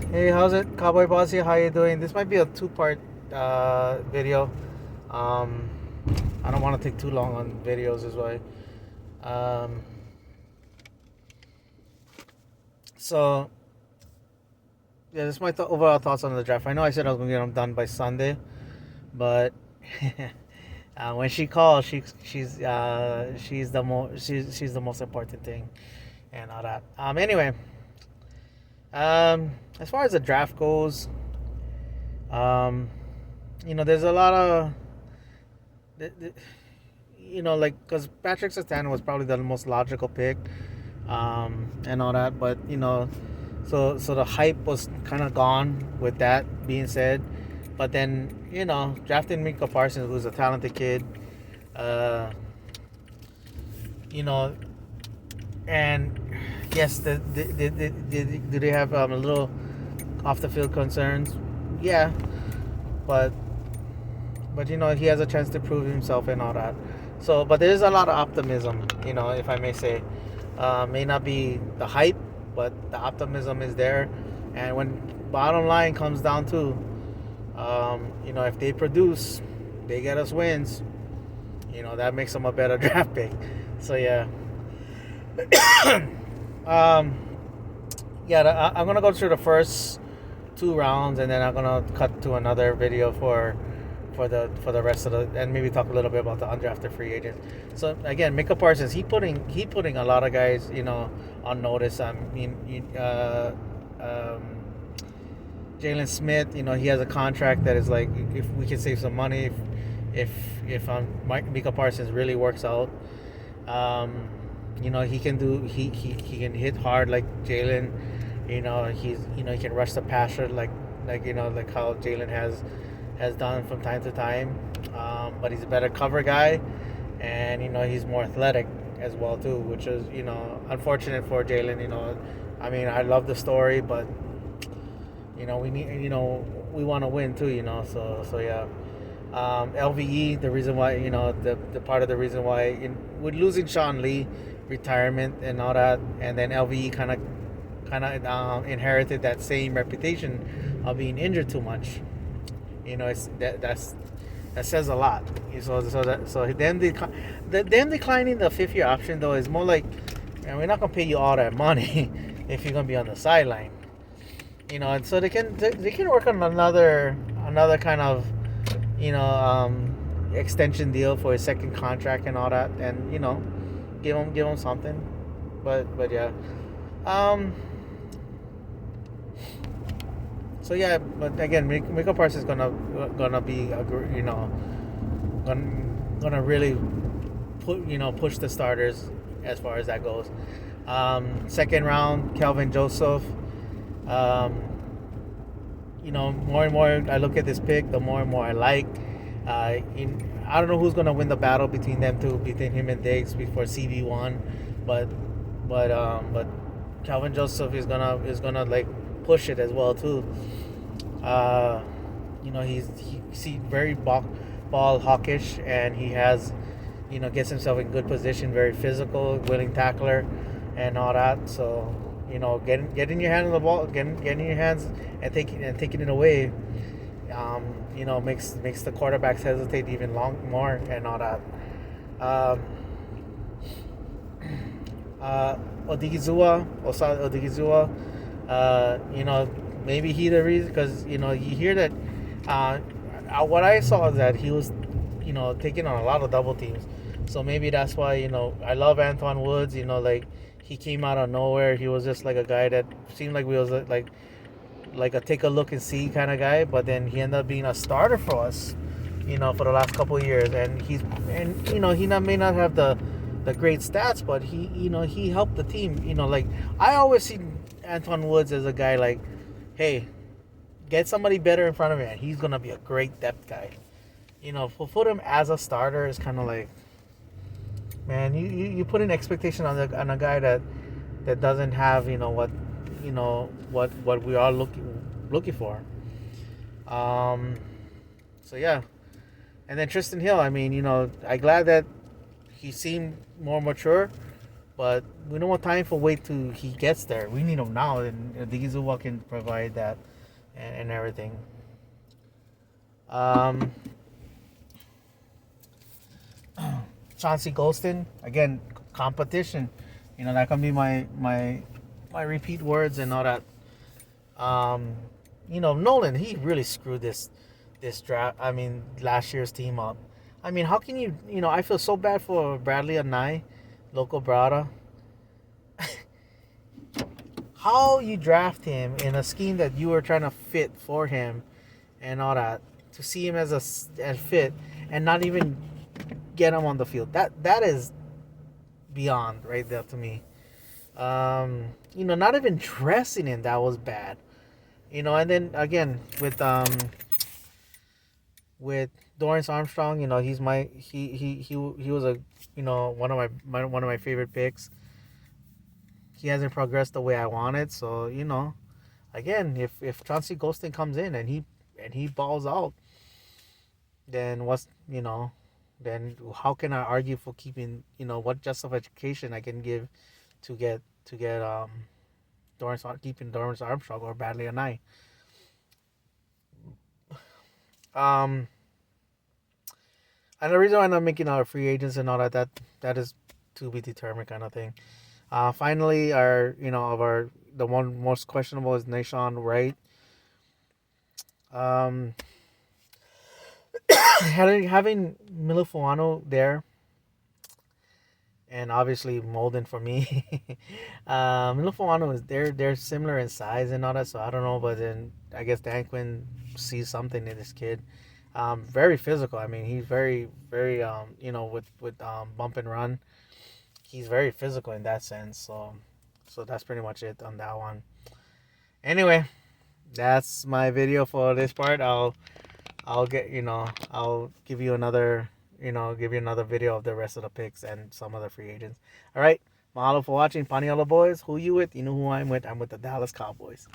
Hey, how's it, Cowboy Boss here? How you doing? This might be a two-part video. Um, I don't want to take too long on videos, is why. Um, so yeah, this is my overall thoughts on the draft. I know I said I was gonna get them done by Sunday, but when she calls, she's the she's the most important thing, and all that. Anyway, as far as the draft goes, um, there's a lot of like because Patrick Sertan was probably the most logical pick, and all that. But so the hype was kind of gone with that being said. But then drafting Mika Parsons, who's a talented kid, uh, you know, and yes, do they have a little off the field concerns? Yeah, but he has a chance to prove himself and all that. So, but there is a lot of optimism, if I may say. May not be the hype, but the optimism is there. And when bottom line comes down to, if they produce, they get us wins. That makes them a better draft pick. So yeah. um, yeah, I'm gonna go through the first two rounds, and then I'm gonna cut to another video for the rest of the, and maybe talk a little bit about the undrafted free agents. So again, Micah Parsons, he putting a lot of guys on notice. I mean, Jalen Smith, he has a contract that is like, if we can save some money, if Micah Parsons really works out, he can he can hit hard like Jalen. He can rush the passer like how Jalen has done from time to time. But he's a better cover guy, and he's more athletic as well too, which is unfortunate for Jalen. I mean, I love the story, but we need we want to win too. So yeah. LVE, the reason why the part of the reason why with losing Sean Lee, retirement and all that, and then LVE kind of inherited that same reputation of being injured too much. It's that says a lot. So them declining the 5th year option though is more like, man, we're not gonna pay you all that money if you're gonna be on the sideline. And so they can work on another kind of extension deal for his second contract and all that, and give him something. But yeah. So yeah, but again, Miko Parsons is gonna be gonna really push the starters as far as that goes. Second round, Kelvin Joseph. More and more I look at this pick, the more and more I like. I don't know who's gonna win the battle between them two, between him and Diggs before CB1, but Calvin Joseph is gonna like push it as well too. He's very ball hawkish, and he has gets himself in good position, very physical, willing tackler, and all that. So getting your hand on the ball, getting in your hands and taking it away, makes the quarterbacks hesitate even more and all that. Osa Odigizua, maybe he the reason, because you hear that. What I saw is that he was, taking on a lot of double teams, so maybe that's why I love Antoine Woods. Like he came out of nowhere. He was just like a guy that seemed like we was like a take a look and see kind of guy, but then he ended up being a starter for us, for the last couple of years, and he may not have the great stats, but he helped the team. Like I always see Antoine Woods as a guy like, hey, get somebody better in front of him, and he's gonna be a great depth guy. Put him as a starter is kind of like, man, you put an expectation on a guy that doesn't have what we are looking for. So yeah, and then Tristan Hill. I mean, I'm glad that he seemed more mature But we don't want time for wait till he gets there. We need him now, and Digizuwa can provide that and everything. Um, Chauncey Golston again, competition. That can be my repeat words and all that. Um, Nolan, he really screwed this draft. I mean, last year's team up. I mean, how can you? I feel so bad for Bradley Anai, local Brada. How you draft him in a scheme that you were trying to fit for him and all that, to see him as fit and not even get him on the field. That is beyond right there to me. Not even dressing him, that was bad. And then again with Dorrance Armstrong, he's he was a one of my favorite picks. He hasn't progressed the way I wanted, so again, if Chauncey Golston comes in and he balls out, then then how can I argue for keeping, what justification I can give to get keeping Dorrance Armstrong or Bradley and I. Um, and the reason why I'm not making our free agents and all that is to be determined kind of thing. Finally, the one most questionable is Nashawn Wright. Having Milifuano there, and obviously Molden for me. Milifuano is they're similar in size and all that, so I don't know, but then I guess Dan Quinn sees something in this kid. Very physical. I mean, he's very very with bump and run. He's very physical in that sense. So that's pretty much it on that one. Anyway, that's my video for this part. I'll give you another video of the rest of the picks and some other free agents. All right. Mahalo for watching. Paniolo boys. Who you with? You know who I'm with. I'm with the Dallas Cowboys.